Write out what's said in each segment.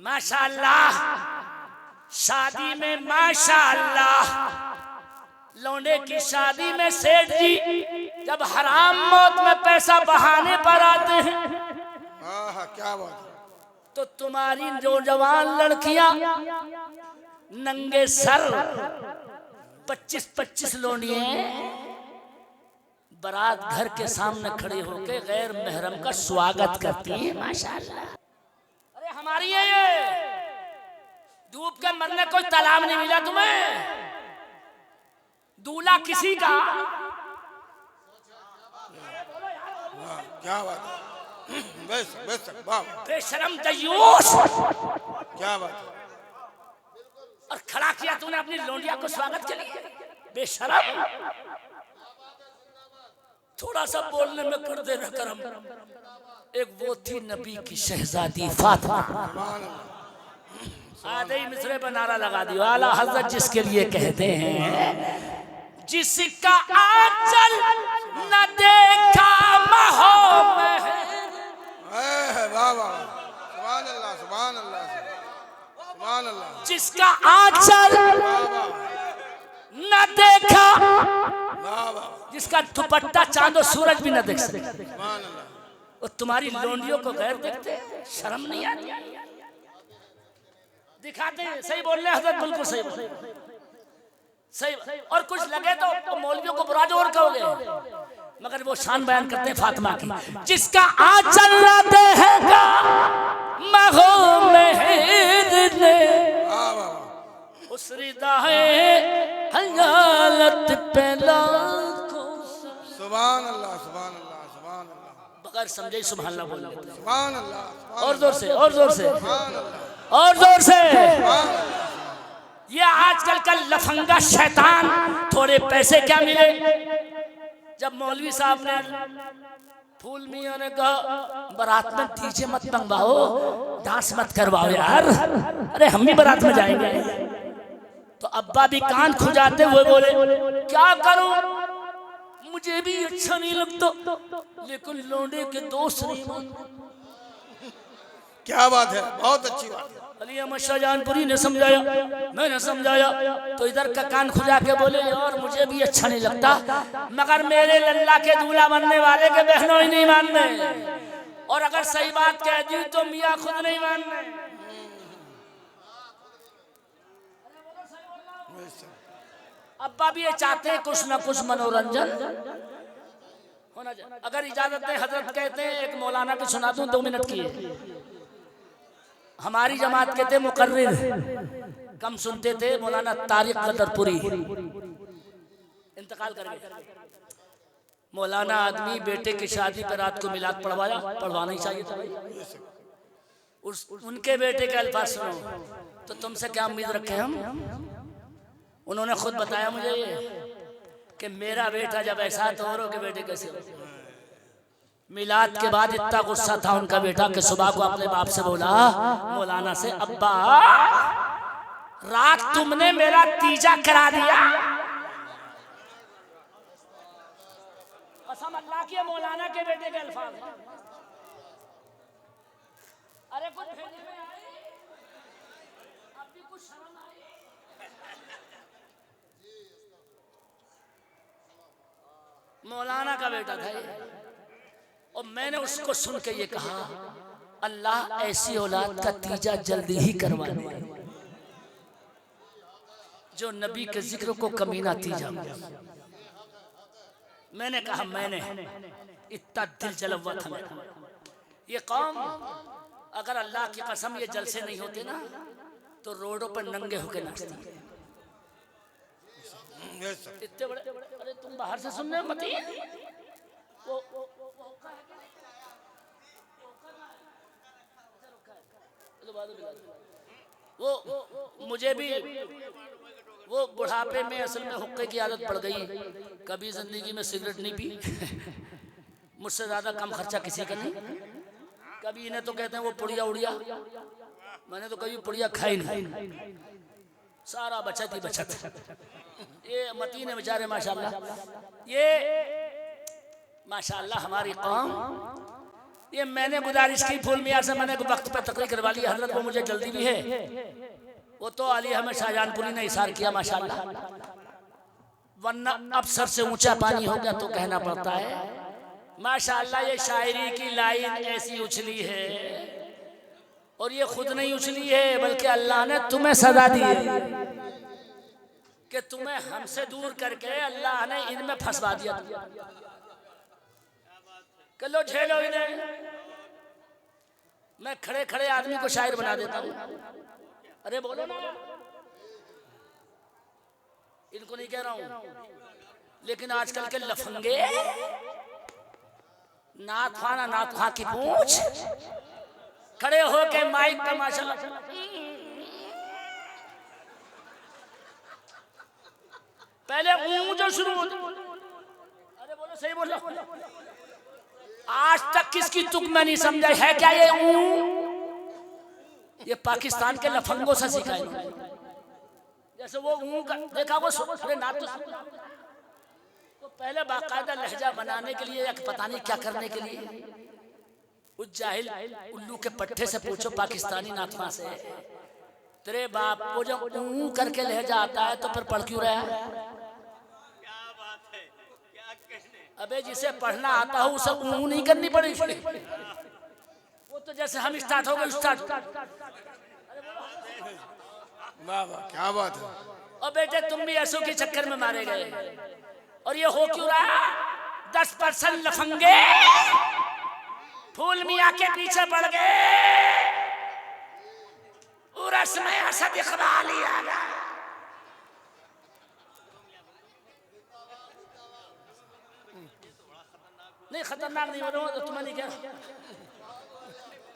माशाअल्लाह शादी में माशाअल्लाह लौंडे की शादी में सेठ जी जब हराम मौत में पैसा बहाने पर आते हैं क्या बात है। तो तुम्हारी जो जवान लड़कियां नंगे सर 25-25 लौंडिये बारात घर के सामने खड़े होकर गैर महरम का स्वागत करती है माशाअल्लाह। अरे हमारी है ये डूब के मरने कोई तालाब नहीं मिला तुम्हें। दूल्हा किसी का क्या बात है। बस बेशरम दयूस क्या बात है। और खड़ा किया तूने अपनी लौंडिया को स्वागत के लिए बेशरम। थोड़ा सा बोलने में कर देना करम। एक वो थी नबी की शहजादी फातिमा। आधे ही मिसरे पर नारा लगा दियो आला हजरत जिसके लिए कहते हैं जिसका आंचल न देखा महो में सुभान अल्लाह। जिसका आंचल न देखा जिसका दुपट्टा चांद और सूरज भी न देख सके और तुम्हारी लौंडियों को गैर देखते हैं शर्म नहीं आती। दिखाते हैं सही बोल रहे हजरत बिल्कुल सही बोल सही। और कुछ लगे तो मौलवियों को बुरा जोर कहोगे मगर वो शान बयान करते हैं फातिमा की। जिसका आंचल न देगा महो मेहर ने उस रिदाए हयालत पहला सुभान अल्लाह सुभान अल्लाह सुभान अल्लाह। बगैर समझे सुभान अल्लाह बोल लेते हैं। सुभान अल्लाह और जोर से और जोर से और जोर से। ये आजकल का लफंगा शैतान थोड़े पैसे क्या मिले जब मौलवी साहब ने फूल मियां ने कहा बारात में डीजे मत मंगवाओ डांस मत करवाओ यार। अरे हम भी बारात में जाएंगे तो अब्बा भी कान खुजाते हुए बोले क्या करूं मुझे भी अच्छा नहीं लगता लेकिन लौंडे के दोस्त नहीं मानते। क्या बात है। बहुत अच्छी बात है। अली अहमद शाहजहानपुरी ने समझाया मैंने समझाया तो इधर का कान खुजा के बोले और मुझे भी अच्छा नहीं लगता मगर मेरे लल्ला के दूल्हा बनने वाले के बहनों ही नहीं मानने और अगर सही बात कह दी तो मियाँ खुद नहीं मानने। अब्बा भी ये चाहते हैं कुछ ना कुछ मनोरंजन होना चाहिए। अगर इजाजत है हजरत कहते हैं एक मौलाना की सुना दूं 2 मिनट की हमारी जमात के थे मुकर्रिर कम सुनते थे मौलाना तारिक कदरपुरी इंतकाल कर गए। मौलाना आदमी बेटे की शादी पर रात को मिलाद पढ़वाना ही चाहिए था भाई। उनके बेटे के अल्फाज सुनो तो तुमसे क्या उम्मीद रखे हम। उन्होंने खुद बताया मुझे ये कि मेरा बेटा जब ऐसा तो औरों के बेटे कैसे हो। मिलाद के बाद इतना गुस्सा था उनका बेटा कि सुबह को अपने बाप से बोला मौलाना से अब्बा रात तुमने मेरा तीजा करा दिया। कसम अल्लाह की मौलाना के बेटे के अल्फाज। अरे कुछ अब भी कुछ शर्म आई। मौलाना का बेटा था ये और मैंने उसको सुन के ये कहा अल्लाह ऐसी औलाद का तीजा जल्दी ही करवा दे जो नबी के जिक्र को कमीना तीजा। मैंने कहा मैंने इतना दिल जला हुआ था मेरा। ये कौम अगर अल्लाह की कसम ये जलसे नहीं होते ना तो रोडों पर नंगे होके नाचती। इतने बड़े अरे तुम बाहर से सुनने मत ही वो मुझे भी वो बुढ़ापे में असल में हुक्के की आदत पड़ गई। कभी जिंदगी में सिगरेट नहीं पी मुझसे ज्यादा कम खर्चा किसी का नहीं। कभी इन्हें तो कहते हैं वो पुड़िया उड़िया मैंने तो कभी पुड़िया खाई नहीं। सारा बचत ही बचत। ये मतीन है बेचारे माशाल्लाह। ये माशाल्लाह हमारी कौम ये मैंने गुजारिश की फूल मियाँ से, मैंने वक्त पे तकरीर करवा ली हजरत को, मुझे जल्दी भी है। वो तो अली हमें शाहजहानपुरी ने इशार किया माशाल्लाह, वरना अब सर से ऊंचा पानी हो गया तो कहना पड़ता है माशाल्लाह। ये शायरी की लाइन ऐसी उछली है, और ये खुद नहीं उछली है बल्कि अल्लाह ने तुम्हें सजा दी है कि तुम्हें हमसे दूर करके अल्लाह ने इनमें फंसवा दिया। लो झेलो इन्हें, मैं खड़े खड़े आदमी को शायर बना देता हूँ। अरे बोलो ना, इनको नहीं कह रहा हूँ, लेकिन आजकल के लफंगे नाथ खां की पूंछ खड़े होके माइक पे माशाल्लाह पहले जो शुरू होती, अरे बोलो सही बोलो, आज तक किसकी तुक में नहीं समझा है क्या ये पाकिस्तान के लफंगों से सीखा है। जैसे वो देखा वो नाथ तो पहले बाकायदा लहजा बनाने के लिए या पता नहीं क्या करने के लिए उस जाहिल उल्लू के पट्टे से पूछो पाकिस्तानी नाथवा से, तेरे बाप को जब करके लहजा आता है तो फिर पढ़ क्यों रहा है? अबे जिसे पढ़ना आता हो उसे नहीं करनी पड़ेगी। वो तो जैसे हम स्टार्ट हो गए स्टार्ट। वाह वाह क्या बात है। और बेटे तुम भी ऐसों के चक्कर में मारे गए, और ये हो क्यों रहा? 10% लफंगे फूल मियाँ के पीछे पड़ गए, उरस में असद इकबाल आ गया। नहीं खतरनाक नहीं हो रहा हूँ, तुम्हें नहीं कह रहा,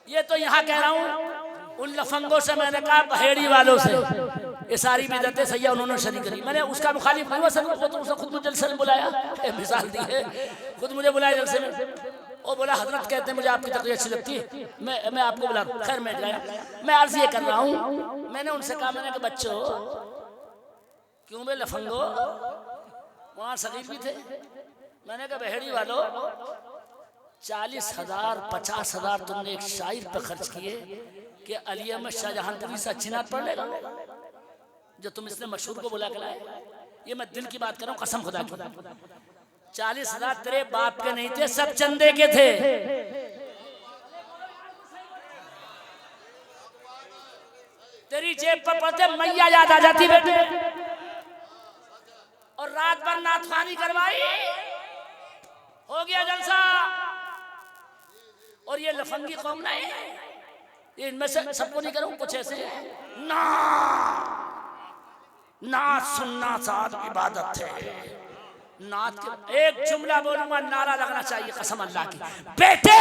ये तो यहाँ कह रहा हूँ उन लफंगों से। मैंने कहा बहेड़ी वालों से ये सारी बिदअतें सही है, उन्होंने शरीक करी, मैंने उसका मुखालिफ नहीं हुआ सर, तो उसने खुद मुझे जलसे में बुलाया, मिसाल दी है, खुद मुझे बुलाया जलसे में। वो बोला हजरत कहते हैं मुझे आपकी तकरीर अच्छी लगती है, मैं आपको बुला। खैर मैं गया, मैं अर्ज ये कर रहा हूँ, मैंने उनसे कहा, मैंने कहा बच्चों क्यों बे लफंगो, वहाँ सगीर भी थे, मैंने कहा बहेड़ी वालों 40,000 50,000 तुमने एक शायर पे खर्च किए कि अली अहमद शाहजहानपुरी से अच्छी नात पढ़ लेगा जो तुम इसने मशहूर को बुला के लाए। ये मैं दिल की बात कर रहा हूँ, कसम खुदा की। 40,000 तेरे बाप के नहीं थे, सब चंदे के थे। तेरी जेब पर पड़ते मैया याद आ जाती बेटे, और रात भर नाथवानी करवाई, हो गया जलसा। और ये लफंगी कौम नहीं, ये इनमें से सबको नहीं करूं, कुछ ऐसे ना नात सुनना साथ इबादत है। नात के एक जुमला बोलूंगा, नारा लगना चाहिए कसम अल्लाह की, बेटे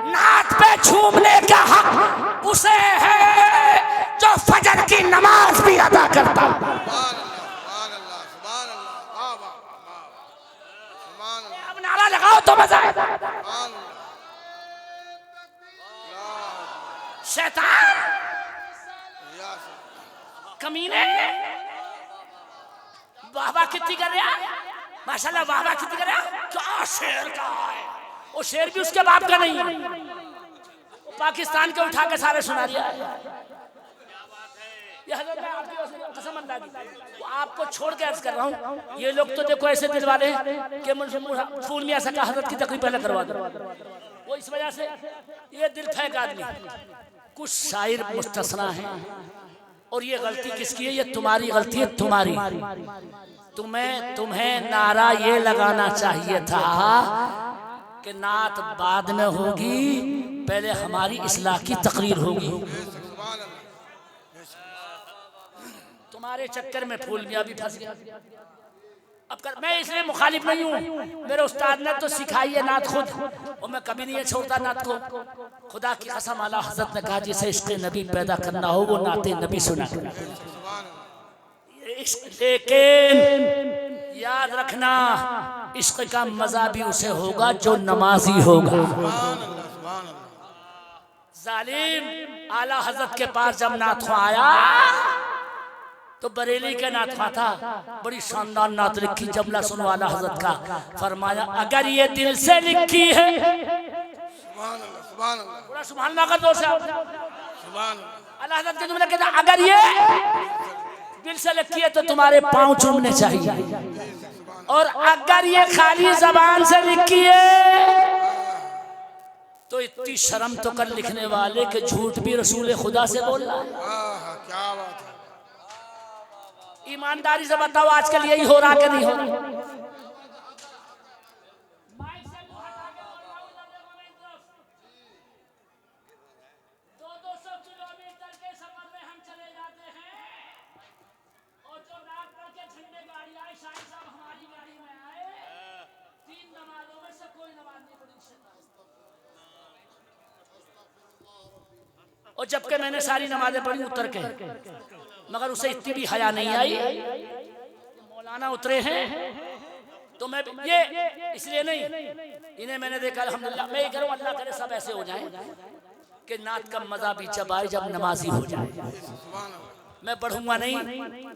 नात पे झूमने का हक उसे है जो फजर की नमाज भी अदा करता। अब नारा लगाओ तो मजा आए। शैतान कमीने वाह कितनी कर रहा है, माशाल्लाह वाह कितनी कर रहा है। क्या शेर का है, वो शेर भी उसके बाप का नहीं, वो पाकिस्तान के उठा के सारे सुना दिया है। ये हजरत मैं आपकी कसम अल्लाह की, वो आपको छोड़ के अर्ज कर रहा हूँ, ये लोग तो देखो ऐसे दिल वाले हैं कि फूल मियाँ से कहा हजरत की तकरीर पहले करवा दो, वो इस वजह से ये दिल फेंक आदमी। कुछ शायर मुस्तस्ना है, और ये गलती किसकी है? ये तुम्हारी गलती है, तुम्हारी। तुम्हें नारा ये लगाना चाहिए था कि नात बाद में होगी, पहले हमारी इस्लाह की तकरीर होगी। तुम्हारे चक्कर में फूल मियाँ भी फंस गया। अब मैं इसलिए मुखालिफ नहीं हूँ, मेरे उस्ताद ने तो सिखाई है नात खुद, और मैं कभी नहीं छोड़ता नात को। खुदा की कसम आला हज़रत ने कहा जिसे इश्क़ नबी पैदा करना हो वो नाते नबी सुना। लेकिन याद रखना इश्क़ का मज़ा भी उसे होगा जो नमाजी होगा। जालिम आला हज़रत के पास जब नात आया तो बरेली के नाथवा था, बड़ी शानदार नात लिखी। जमला सुनो आला हज़रत का, फरमाया अगर ये दिल से लिखी है सुभान अल्लाह, सुभान अल्लाह, पूरा सुभान अल्लाह का जोर से सुभान अल्लाह। अल्लाह हज़रत के जुमले कहता अगर ये दिल से लिखी है तो तुम्हारे पांव चूमने चाहिए, और अगर ये खाली जबान से लिखी है तो इतनी शर्म तो कर लिखने वाले के झूठ भी रसूल खुदा से बोल रहा है। क्या बात है। ईमानदारी से बताओ आजकल यही हो रहा कि नहीं हो रहा? और जबकि मैंने सारी नमाजें पढ़ी उतर के, मगर उसे इतनी भी हया नहीं आई। मौलाना उतरे हैं तो मैं ये इसलिए नहीं, इन्हें मैंने देखा अल्हम्दुलिल्लाह। मैं ये करूँ अल्लाह करे सब ऐसे हो जाए कि नात का मजा भी जब आए जब नमाजी हो जाए। मैं पढ़ूंगा नहीं,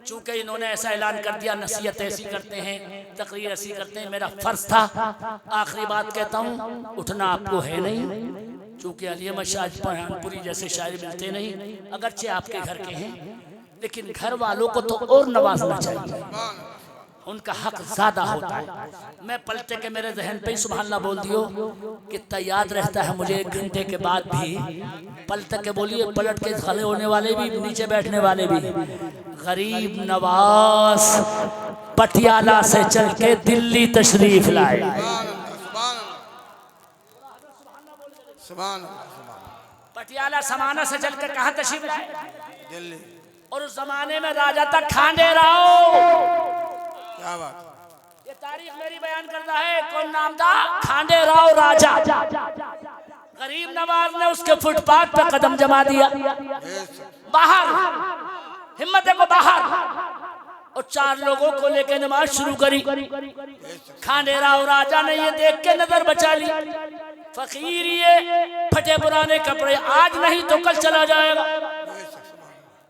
चूंकि इन्होंने ऐसा ऐलान कर दिया, नसीहत ऐसी करते हैं, तकरीर ऐसी करते हैं, मेरा फर्ज था। आखिरी बात कहता हूँ, उठना आपको है नहीं, चूंकि अली अहमद शाह पठानपुरी जैसे शायर मिलते नहीं, अगरचे आपके घर के हैं, लेकिन घर वालों को तो और नवाजना चाहिए, उनका हक ज्यादा होता है। मैं पलटे के मेरे जहन पे ही सुभान अल्लाह बोल दियो, कितना याद रहता है मुझे 1 घंटे के बाद भी। पलट के बोलिए, पलट के खड़े होने वाले भी, नीचे बैठने वाले भी। गरीब नवाज पटियाला से चल के दिल्ली तशरीफ लाए। पटियाला समाना से चल के कहाँ तशरीफ लाए? दिल्ली। और उस जमाने में राजा था खांडे राव। क्या बात। ये तारीख मेरी बयान करता है। कौन नाम था? खांडे राव राजा। गरीब नवाज ने उसके फुटपाथ पे कदम जमा दिया, बाहर हिम्मत देखो बाहर, और 4 लोगों को लेकर नमाज शुरू करी। खांडे राव राजा ने ये देख के नजर बचा ली, फकीर ये फटे पुराने कपड़े, आज नहीं तो कल चला जाएगा।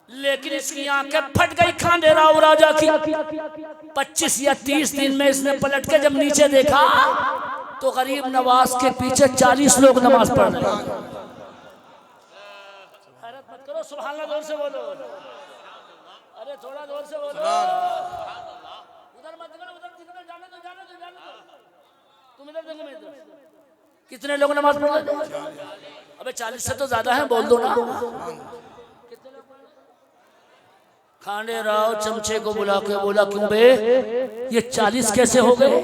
लेकिन इसकी आंखें फट गई खांडे राव राजा की। 25 या 30 दिन में इसने पलट के जब नीचे देखा तो गरीब नवाज के पीछे 40 लोग नमाज पढ़ रहे। हैरत मत करो, सुभान अल्लाह जोर से बोलो। अरे थोड़ा जोर से बोलो। उधर मत करो, उधर जाने दो, जाने दो, जाने दो। तुम इधर देखो, मैं इधर। कितने लोग नमाज पढ़ रहे? अबे 40 से तो ज्यादा है, बोल दो ना। खांडे राव चमचे को बुला के बोला, क्यों बे ये 40 कैसे हो गए?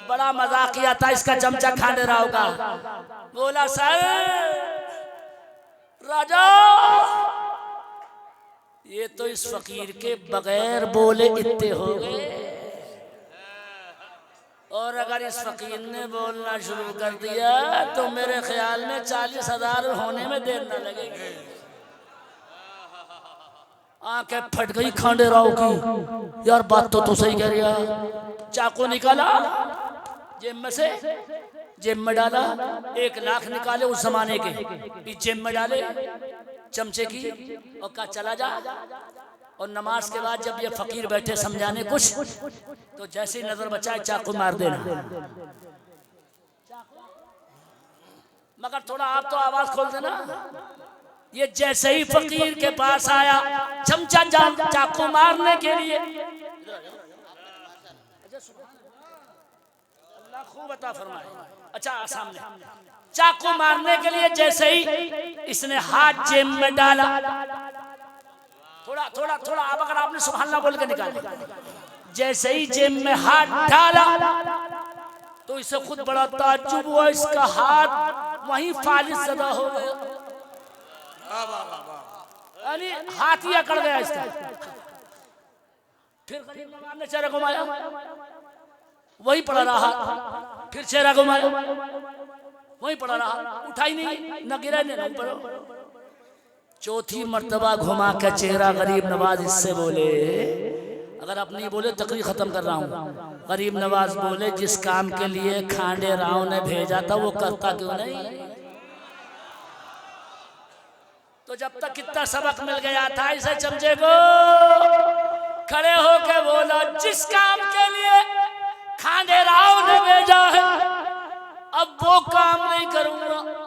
बड़ा मजाक किया था इसका चमचा खांडे राव का। बोला, सर राजा, ये तो इस फकीर के बगैर बोले इतने हो गए, और अगर इस फकीर ने बोलना शुरू कर दिया तो मेरे ख्याल में 40,000 होने में देर न लगेगी। आंखें फट गई खांडे राव की। यार बात तो सही कह रहा है। चाकू निकाला जेब में से, जेब में डाला, 1 लाख निकाले उस जमाने के, भी जेब में डाले चमचे की, और कहा चला जा। और नमाज के बाद जब ये फकीर बैठे समझाने कुछ, तो जैसे ही नजर बचाए चाकू मार देना। मगर थोड़ा आप तो आवाज खोल देना। ये जैसे ही फकीर के पास आया चमचा चाकू मारने के लिए, अल्लाह खूब अता फरमाए। अच्छा, सामने चाकू मारने के लिए जैसे ही इसने हाथ जेब में डाला, थोड़ा थोड़ा थोड़ा, अब अगर आपने सुभान अल्लाह बोल के निकाले, जैसे ही जेब में हाथ डाला तो इसे खुद बड़ा ताज्जुब हुआ, इसका हाथ वहीं फालिस ज़दा हो गया, यानी हाथ ही अकड़ गया इसका। फिर गरीब नवाज ने चेहरा घुमाया, वही पड़ा रहा, फिर चेहरा घुमाया, वही पड़ा रहा, उठाई नहीं, न गिरा नहीं पड़ा। चौथी मर्तबा घुमा के चेहरा गरीब नवाज इससे बोले, अगर आप नहीं बोले तकरीर खत्म कर रहा हूँ। गरीब नवाज बोले, जिस काम के लिए खांडे राव ने भेजा था वो करता क्यों नहीं? तो जब तक कितना सबक मिल गया था इसे चमचे को, खड़े होके बोला, जिस काम के लिए खांडे राव ने भेजा है अब वो काम नहीं करूंगा